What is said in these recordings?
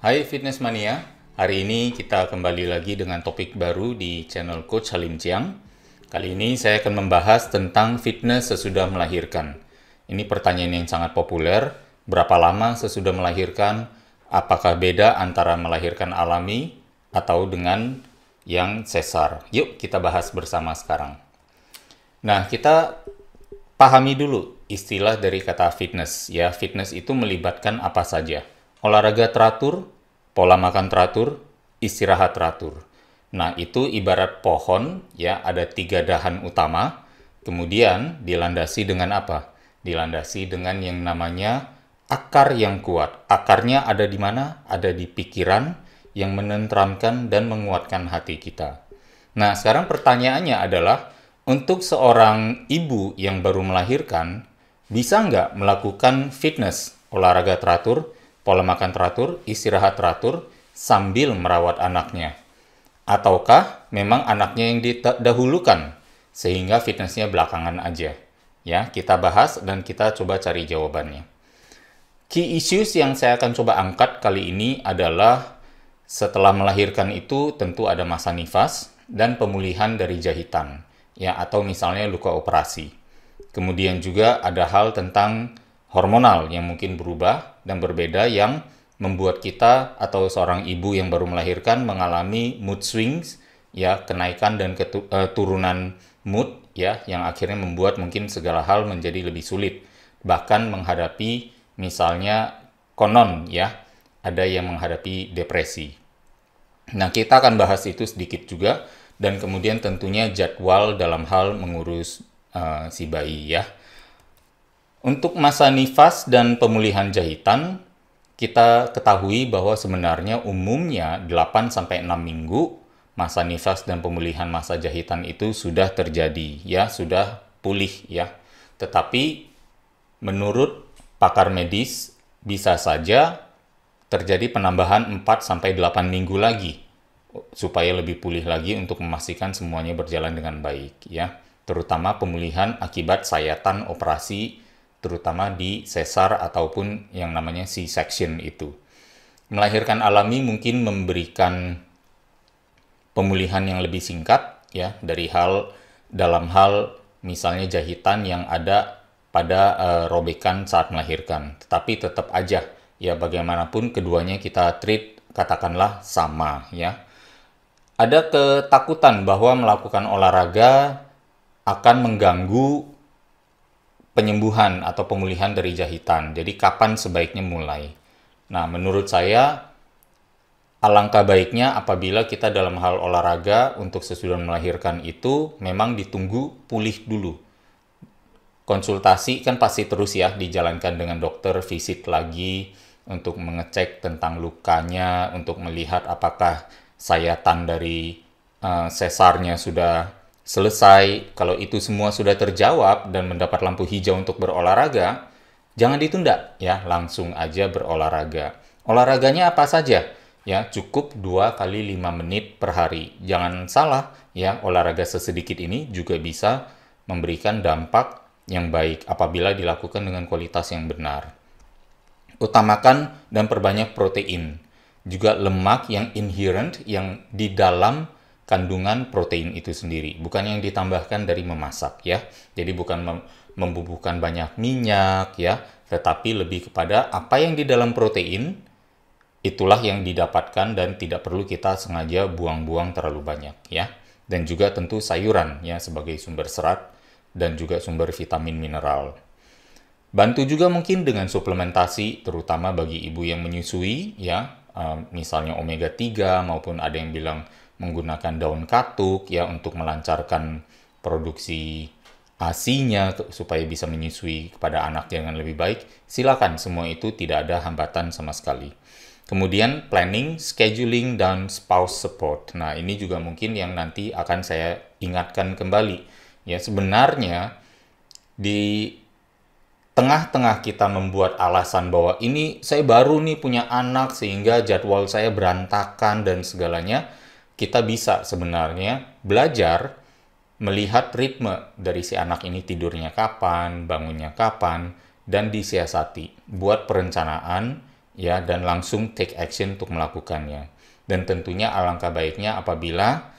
Hai Fitness Mania, hari ini kita kembali lagi dengan topik baru di channel Coach Halim Chiang. Kali ini saya akan membahas tentang fitness sesudah melahirkan. Ini pertanyaan yang sangat populer, berapa lama sesudah melahirkan, apakah beda antara melahirkan alami atau dengan yang sesar. Yuk kita bahas bersama sekarang. Nah, kita pahami dulu istilah dari kata fitness. Ya, fitness itu melibatkan apa saja? Olahraga teratur, pola makan teratur, istirahat teratur. Nah, itu ibarat pohon, ya, ada 3 dahan utama, kemudian dilandasi dengan apa? Dilandasi dengan yang namanya akar yang kuat. Akarnya ada di mana? Ada di pikiran yang menenteramkan dan menguatkan hati kita. Nah, sekarang pertanyaannya adalah, untuk seorang ibu yang baru melahirkan, bisa nggak melakukan fitness, olahraga teratur, pola makan teratur, istirahat teratur, sambil merawat anaknya? Ataukah memang anaknya yang didahulukan, sehingga fitnessnya belakangan aja? Ya, kita bahas dan kita coba cari jawabannya. Key issues yang saya akan coba angkat kali ini adalah setelah melahirkan itu tentu ada masa nifas dan pemulihan dari jahitan, ya, atau misalnya luka operasi. Kemudian juga ada hal tentang hormonal yang mungkin berubah dan berbeda yang membuat kita atau seorang ibu yang baru melahirkan mengalami mood swings, ya, kenaikan dan turunan mood, ya, yang akhirnya membuat mungkin segala hal menjadi lebih sulit. Bahkan menghadapi misalnya konon, ya, ada yang menghadapi depresi. Nah, kita akan bahas itu sedikit juga, dan kemudian tentunya jadwal dalam hal mengurus si bayi, ya. Untuk masa nifas dan pemulihan jahitan, kita ketahui bahwa sebenarnya umumnya 8-6 minggu masa nifas dan pemulihan masa jahitan itu sudah terjadi, ya, sudah pulih, ya. Tetapi menurut pakar medis bisa saja terjadi penambahan 4-8 minggu lagi supaya lebih pulih lagi untuk memastikan semuanya berjalan dengan baik, ya. Terutama pemulihan akibat sayatan operasi, terutama di sesar ataupun yang namanya C-section itu. Melahirkan alami mungkin memberikan pemulihan yang lebih singkat, ya, dalam hal misalnya jahitan yang ada pada robekan saat melahirkan. Tetapi tetap aja, ya, bagaimanapun keduanya kita treat katakanlah sama, ya. Ada ketakutan bahwa melakukan olahraga akan mengganggu penyembuhan atau pemulihan dari jahitan. Jadi kapan sebaiknya mulai? Nah, menurut saya alangkah baiknya apabila kita dalam hal olahraga untuk sesudah melahirkan itu memang ditunggu pulih dulu. Konsultasi kan pasti terus, ya, dijalankan dengan dokter, visit lagi untuk mengecek tentang lukanya, untuk melihat apakah sayatan dari sesarnya sudah selesai. Kalau itu semua sudah terjawab dan mendapat lampu hijau untuk berolahraga, jangan ditunda, ya, langsung aja berolahraga. Olahraganya apa saja? Ya, cukup 2 kali 5 menit per hari. Jangan salah, ya, olahraga sesedikit ini juga bisa memberikan dampak yang baik apabila dilakukan dengan kualitas yang benar. Utamakan dan perbanyak protein, juga lemak yang inherent, yang di dalam kandungan protein itu sendiri, bukan yang ditambahkan dari memasak, ya. Jadi bukan membubuhkan banyak minyak, ya, tetapi lebih kepada apa yang di dalam protein, itulah yang didapatkan dan tidak perlu kita sengaja buang-buang terlalu banyak, ya. Dan juga tentu sayuran, ya, sebagai sumber serat dan juga sumber vitamin mineral. Bantu juga mungkin dengan suplementasi, terutama bagi ibu yang menyusui, ya, misalnya omega 3 maupun ada yang bilang menggunakan daun katuk, ya, untuk melancarkan produksi ASI-nya supaya bisa menyusui kepada anak dengan lebih baik. Silakan, semua itu tidak ada hambatan sama sekali. Kemudian planning, scheduling, dan spouse support. Nah, ini juga mungkin yang nanti akan saya ingatkan kembali. Ya, sebenarnya di tengah-tengah kita membuat alasan bahwa ini saya baru nih punya anak sehingga jadwal saya berantakan dan segalanya, kita bisa sebenarnya belajar melihat ritme dari si anak ini, tidurnya kapan, bangunnya kapan, dan disiasati. Buat perencanaan ya, dan langsung take action untuk melakukannya. Dan tentunya alangkah baiknya apabila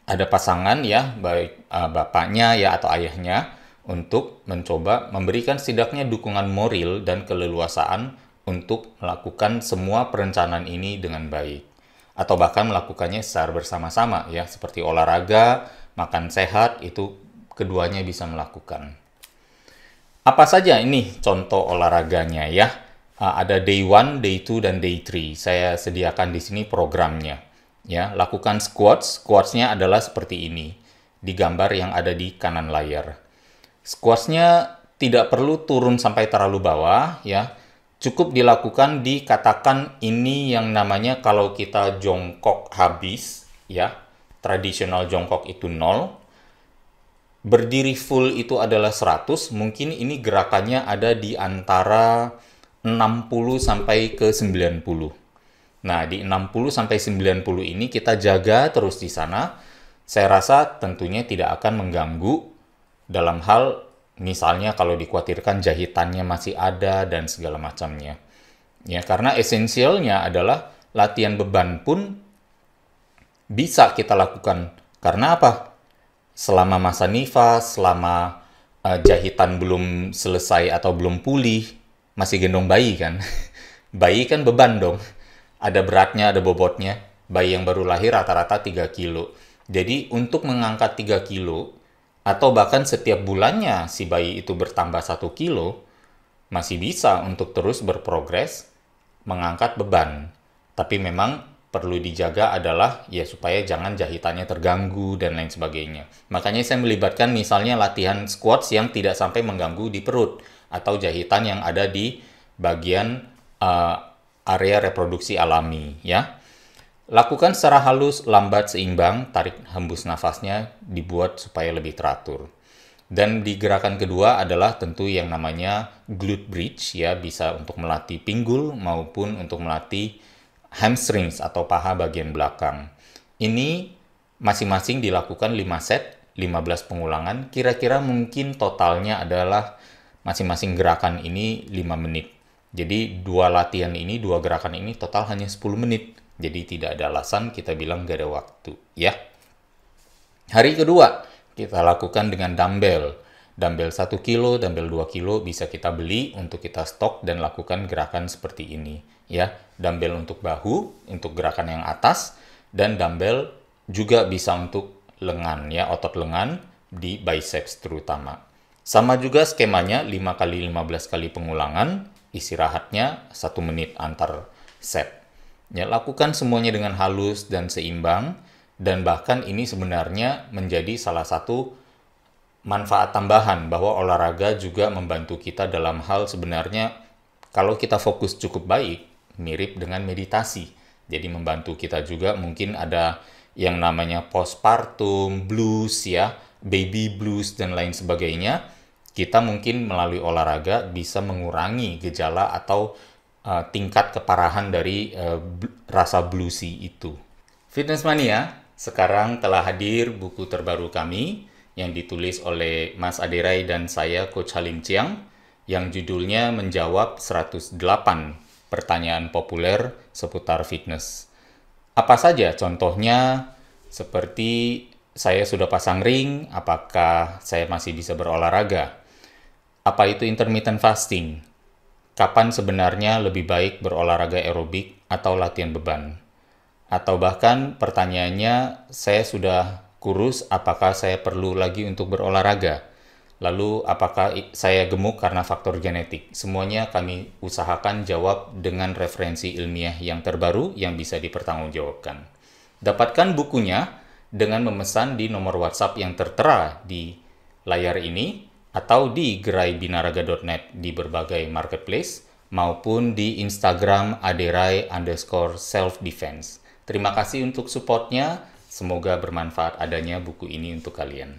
ada pasangan ya, baik bapaknya ya atau ayahnya, untuk mencoba memberikan setidaknya dukungan moral dan keleluasaan untuk melakukan semua perencanaan ini dengan baik. Atau bahkan melakukannya secara bersama-sama ya, seperti olahraga, makan sehat, itu keduanya bisa melakukan. Apa saja ini contoh olahraganya ya? Ada day 1, day 2, dan day 3. Saya sediakan di sini programnya. Ya, lakukan squats. Squatsnya adalah seperti ini, di gambar yang ada di kanan layar. Squatsnya tidak perlu turun sampai terlalu bawah ya. Cukup dilakukan dikatakan ini yang namanya kalau kita jongkok habis ya. Tradisional jongkok itu 0. Berdiri full itu adalah 100, mungkin ini gerakannya ada di antara 60 sampai ke 90. Nah, di 60 sampai 90 ini kita jaga terus di sana. Saya rasa tentunya tidak akan mengganggu dalam hal misalnya kalau dikhawatirkan jahitannya masih ada dan segala macamnya. Ya, karena esensialnya adalah latihan beban pun bisa kita lakukan. Karena apa? Selama masa nifas, selama jahitan belum selesai atau belum pulih, masih gendong bayi kan. Bayi kan beban dong. Ada beratnya, ada bobotnya. Bayi yang baru lahir rata-rata 3 kilo. Jadi untuk mengangkat 3 kilo, atau bahkan setiap bulannya si bayi itu bertambah 1 kilo, masih bisa untuk terus berprogres mengangkat beban. Tapi memang perlu dijaga adalah ya supaya jangan jahitannya terganggu dan lain sebagainya. Makanya saya melibatkan misalnya latihan squats yang tidak sampai mengganggu di perut atau jahitan yang ada di bagian area reproduksi alami ya. Lakukan secara halus, lambat, seimbang, tarik hembus nafasnya dibuat supaya lebih teratur. Dan di gerakan kedua adalah tentu yang namanya glute bridge ya, bisa untuk melatih pinggul maupun untuk melatih hamstrings atau paha bagian belakang. Ini masing-masing dilakukan 5 set, 15 pengulangan. Kira-kira mungkin totalnya adalah masing-masing gerakan ini 5 menit. Jadi dua gerakan ini total hanya 10 menit. Jadi tidak ada alasan kita bilang gak ada waktu ya. Hari kedua kita lakukan dengan dumbbell. Dumbbell 1 kilo, dumbbell 2 kilo bisa kita beli untuk kita stok dan lakukan gerakan seperti ini ya. Dumbbell untuk bahu, untuk gerakan yang atas, dan dumbbell juga bisa untuk lengan ya, otot lengan di biceps terutama. Sama juga skemanya 5 kali 15 kali pengulangan, istirahatnya 1 menit antar set. Ya, lakukan semuanya dengan halus dan seimbang, dan bahkan ini sebenarnya menjadi salah satu manfaat tambahan bahwa olahraga juga membantu kita dalam hal sebenarnya kalau kita fokus cukup baik, mirip dengan meditasi. Jadi membantu kita juga mungkin ada yang namanya postpartum blues ya, baby blues dan lain sebagainya. Kita mungkin melalui olahraga bisa mengurangi gejala atau tingkat keparahan dari rasa bluesy itu. Fitness Mania, sekarang telah hadir buku terbaru kami yang ditulis oleh Mas Aderai dan saya, Coach Halim Chiang, yang judulnya menjawab 108 pertanyaan populer seputar fitness. Apa saja contohnya? Seperti saya sudah pasang ring, apakah saya masih bisa berolahraga? Apa itu intermittent fasting? Kapan sebenarnya lebih baik berolahraga aerobik atau latihan beban? Atau bahkan pertanyaannya, saya sudah kurus, apakah saya perlu lagi untuk berolahraga? Lalu apakah saya gemuk karena faktor genetik? Semuanya kami usahakan jawab dengan referensi ilmiah yang terbaru yang bisa dipertanggungjawabkan. Dapatkan bukunya dengan memesan di nomor WhatsApp yang tertera di layar ini atau di geraibinaraga.net di berbagai marketplace maupun di Instagram aderai_self-defense. Terima kasih untuk supportnya. Semoga bermanfaat adanya buku ini untuk kalian.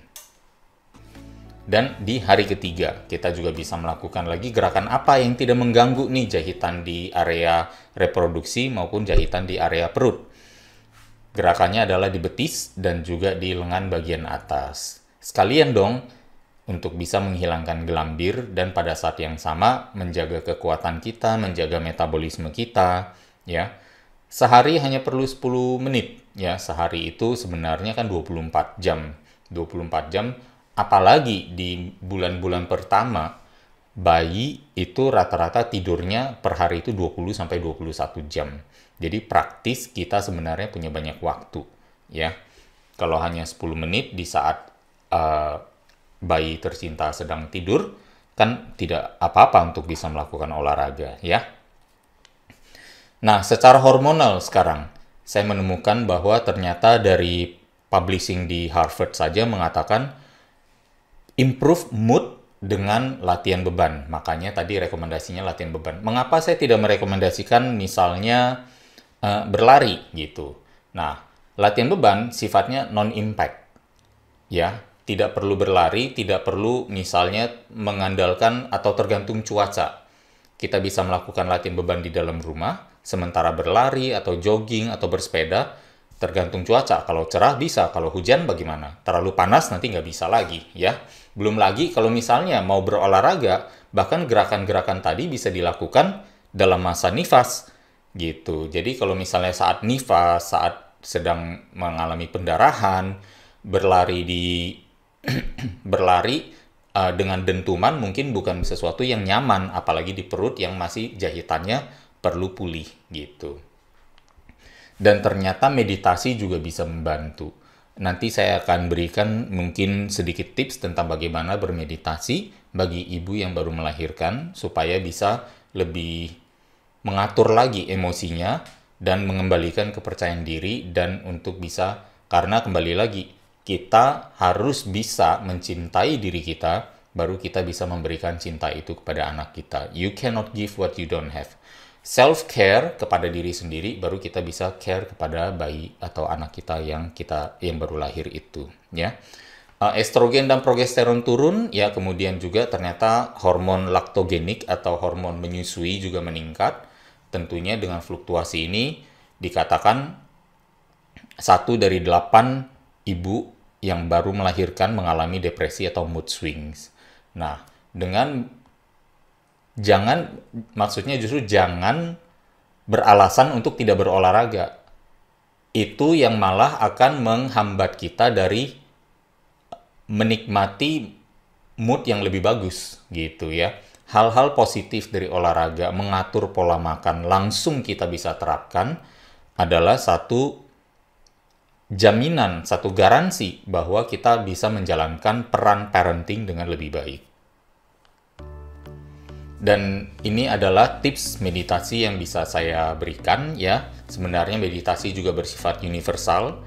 Dan di hari ketiga, kita juga bisa melakukan lagi gerakan apa yang tidak mengganggu nih jahitan di area reproduksi maupun jahitan di area perut. Gerakannya adalah di betis dan juga di lengan bagian atas. Sekalian dong, untuk bisa menghilangkan gelambir dan pada saat yang sama menjaga kekuatan kita, menjaga metabolisme kita, ya. Sehari hanya perlu 10 menit, ya. Sehari itu sebenarnya kan 24 jam. 24 jam, apalagi di bulan-bulan pertama, bayi itu rata-rata tidurnya per hari itu 20 sampai 21 jam. Jadi praktis kita sebenarnya punya banyak waktu, ya. Kalau hanya 10 menit di saat bayi tercinta sedang tidur, kan tidak apa-apa untuk bisa melakukan olahraga, ya. Nah, secara hormonal sekarang, saya menemukan bahwa ternyata dari publishing di Harvard saja mengatakan improve mood dengan latihan beban. Makanya tadi rekomendasinya latihan beban. Mengapa saya tidak merekomendasikan misalnya berlari gitu? Nah, latihan beban sifatnya non-impact. Ya, tidak perlu berlari, tidak perlu misalnya mengandalkan atau tergantung cuaca. Kita bisa melakukan latihan beban di dalam rumah, sementara berlari atau jogging atau bersepeda, tergantung cuaca. Kalau cerah bisa, kalau hujan bagaimana? Terlalu panas nanti nggak bisa lagi, ya. Belum lagi kalau misalnya mau berolahraga, bahkan gerakan-gerakan tadi bisa dilakukan dalam masa nifas, gitu. Jadi kalau misalnya saat nifas, saat sedang mengalami pendarahan, berlari dengan dentuman mungkin bukan sesuatu yang nyaman, apalagi di perut yang masih jahitannya perlu pulih gitu. Dan ternyata meditasi juga bisa membantu. Nanti saya akan berikan mungkin sedikit tips tentang bagaimana bermeditasi bagi ibu yang baru melahirkan supaya bisa lebih mengatur lagi emosinya dan mengembalikan kepercayaan diri dan untuk bisa, karena kembali lagi kita harus bisa mencintai diri kita, baru kita bisa memberikan cinta itu kepada anak kita. You cannot give what you don't have. Self-care kepada diri sendiri, baru kita bisa care kepada bayi atau anak kita yang baru lahir itu. Ya, estrogen dan progesteron turun, ya kemudian juga ternyata hormon laktogenik atau hormon menyusui juga meningkat. Tentunya dengan fluktuasi ini dikatakan 1 dari 8 ibu yang baru melahirkan mengalami depresi atau mood swings. Nah, maksudnya justru jangan beralasan untuk tidak berolahraga. Itu yang malah akan menghambat kita dari menikmati mood yang lebih bagus, gitu ya. Hal-hal positif dari olahraga, mengatur pola makan, langsung kita bisa terapkan adalah satu jaminan, satu garansi bahwa kita bisa menjalankan peran parenting dengan lebih baik. Dan ini adalah tips meditasi yang bisa saya berikan, ya. Sebenarnya meditasi juga bersifat universal.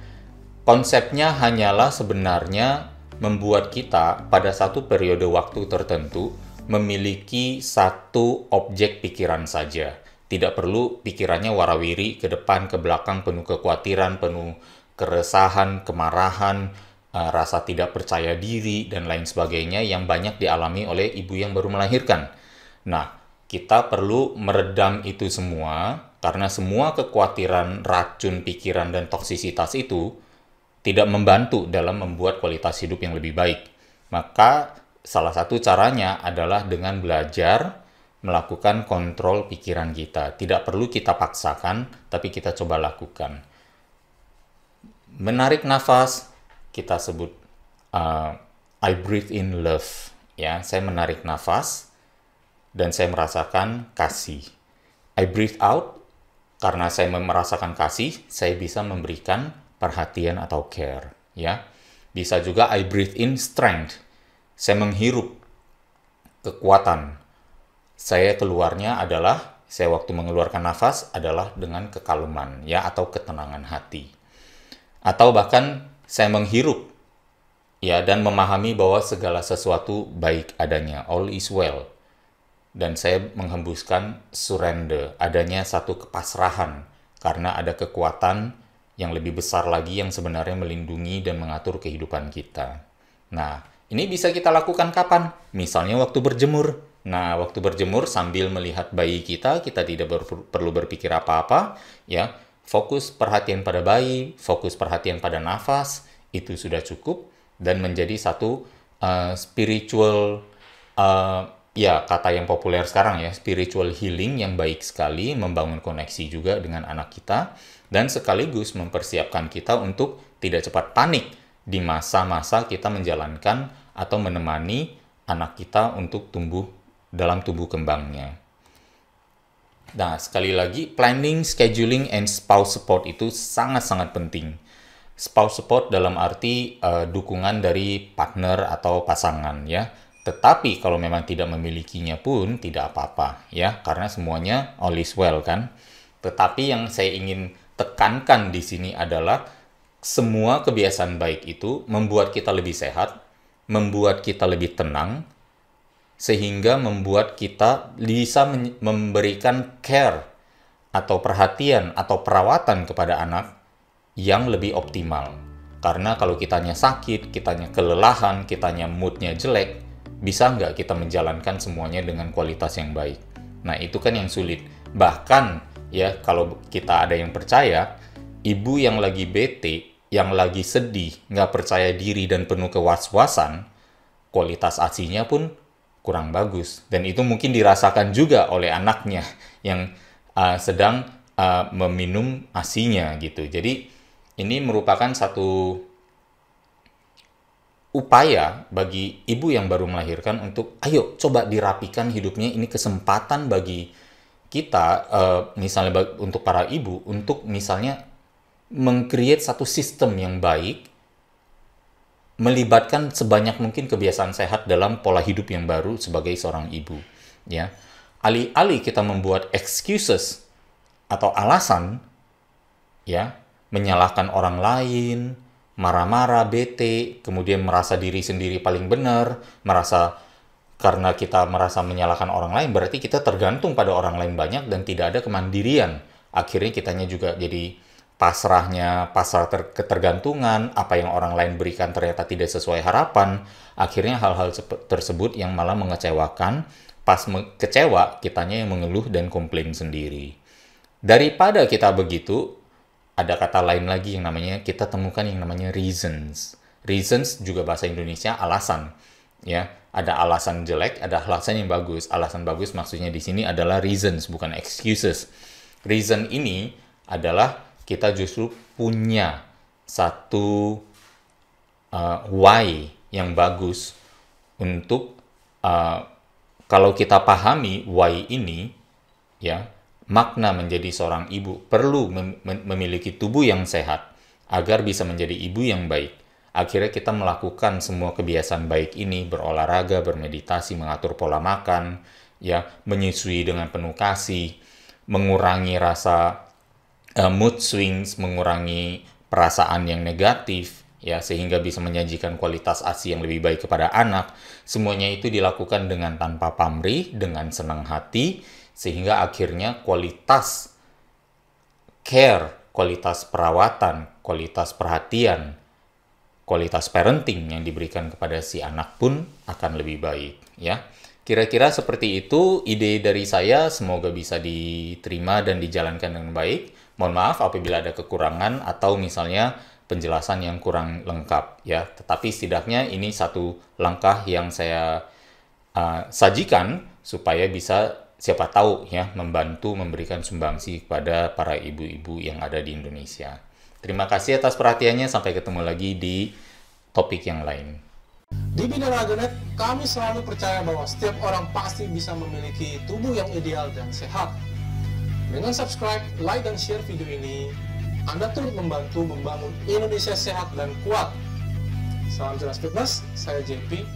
Konsepnya hanyalah sebenarnya membuat kita pada satu periode waktu tertentu memiliki satu objek pikiran saja. Tidak perlu pikirannya warawiri ke depan, ke belakang, penuh kekhawatiran, penuh keresahan, kemarahan, rasa tidak percaya diri, dan lain sebagainya yang banyak dialami oleh ibu yang baru melahirkan. Nah, kita perlu meredam itu semua, karena semua kekhawatiran, racun, pikiran, dan toksisitas itu tidak membantu dalam membuat kualitas hidup yang lebih baik. Maka, salah satu caranya adalah dengan belajar melakukan kontrol pikiran kita. Tidak perlu kita paksakan, tapi kita coba lakukan. Menarik nafas, kita sebut I breathe in love. Ya, saya menarik nafas dan saya merasakan kasih. I breathe out, karena saya merasakan kasih, saya bisa memberikan perhatian atau care. Ya, bisa juga I breathe in strength. Saya menghirup kekuatan. Saya keluarnya adalah, saya waktu mengeluarkan nafas adalah dengan kekaluman, ya, atau ketenangan hati. Atau bahkan saya menghirup, ya, dan memahami bahwa segala sesuatu baik adanya, all is well. Dan saya menghembuskan surrender, adanya satu kepasrahan, karena ada kekuatan yang lebih besar lagi yang sebenarnya melindungi dan mengatur kehidupan kita. Nah, ini bisa kita lakukan kapan? Misalnya waktu berjemur. Nah, waktu berjemur sambil melihat bayi kita tidak perlu berpikir apa-apa, ya. Fokus perhatian pada bayi, fokus perhatian pada nafas, itu sudah cukup dan menjadi satu spiritual, ya kata yang populer sekarang ya, spiritual healing yang baik sekali, membangun koneksi juga dengan anak kita, dan sekaligus mempersiapkan kita untuk tidak cepat panik di masa-masa kita menjalankan atau menemani anak kita untuk tumbuh dalam tumbuh kembangnya. Nah, sekali lagi, planning, scheduling, and spouse support itu sangat-sangat penting. Spouse support dalam arti dukungan dari partner atau pasangan ya. Tetapi kalau memang tidak memilikinya pun tidak apa-apa ya, karena semuanya all is well kan. Tetapi yang saya ingin tekankan di sini adalah semua kebiasaan baik itu membuat kita lebih sehat, membuat kita lebih tenang, sehingga membuat kita bisa memberikan care atau perhatian atau perawatan kepada anak yang lebih optimal. Karena kalau kitanya sakit, kitanya kelelahan, kitanya moodnya jelek, bisa nggak kita menjalankan semuanya dengan kualitas yang baik? Nah, itu kan yang sulit. Bahkan, ya, kalau kita ada yang percaya, ibu yang lagi bete, yang lagi sedih, nggak percaya diri, dan penuh kewas-wasan, kualitas ASI-nya pun kurang bagus. Dan itu mungkin dirasakan juga oleh anaknya yang sedang meminum ASI-nya, gitu. Jadi, ini merupakan satu upaya bagi ibu yang baru melahirkan untuk, ayo coba dirapikan hidupnya. Ini kesempatan bagi kita, misalnya untuk para ibu, untuk misalnya meng-create satu sistem yang baik, melibatkan sebanyak mungkin kebiasaan sehat dalam pola hidup yang baru sebagai seorang ibu. Ya, alih-alih kita membuat excuses atau alasan, ya, menyalahkan orang lain, marah-marah, bete, kemudian merasa diri sendiri paling benar, karena kita merasa menyalahkan orang lain, berarti kita tergantung pada orang lain banyak dan tidak ada kemandirian. Akhirnya kitanya juga jadi pasrah ketergantungan, apa yang orang lain berikan ternyata tidak sesuai harapan. Akhirnya hal-hal tersebut yang malah mengecewakan, pas kecewa, kitanya yang mengeluh dan komplain sendiri. Daripada kita begitu, ada kata lain lagi yang namanya, kita temukan yang namanya reasons. Reasons juga bahasa Indonesia alasan. Ya, ada alasan jelek, ada alasan yang bagus. Alasan bagus maksudnya di sini adalah reasons, bukan excuses. Reason ini adalah kita justru punya satu why yang bagus untuk kalau kita pahami why ini, ya, makna menjadi seorang ibu perlu memiliki tubuh yang sehat agar bisa menjadi ibu yang baik. Akhirnya kita melakukan semua kebiasaan baik ini, berolahraga, bermeditasi, mengatur pola makan, ya, menyusui dengan penuh kasih, mengurangi rasa mood swings, mengurangi perasaan yang negatif, ya, sehingga bisa menyajikan kualitas ASI yang lebih baik kepada anak. Semuanya itu dilakukan dengan tanpa pamrih, dengan senang hati, sehingga akhirnya kualitas care, kualitas perawatan, kualitas perhatian, kualitas parenting yang diberikan kepada si anak pun akan lebih baik, ya. Kira-kira seperti itu ide dari saya, semoga bisa diterima dan dijalankan dengan baik. Mohon maaf apabila ada kekurangan atau misalnya penjelasan yang kurang lengkap, ya. Tetapi setidaknya ini satu langkah yang saya sajikan supaya bisa, siapa tahu ya, membantu memberikan sumbangsi kepada para ibu-ibu yang ada di Indonesia. Terima kasih atas perhatiannya, sampai ketemu lagi di topik yang lain. Di Binaraganet, kami selalu percaya bahwa setiap orang pasti bisa memiliki tubuh yang ideal dan sehat. Dengan subscribe, like, dan share video ini, Anda turut membantu membangun Indonesia sehat dan kuat. Salam Jelas Fitness, saya JP.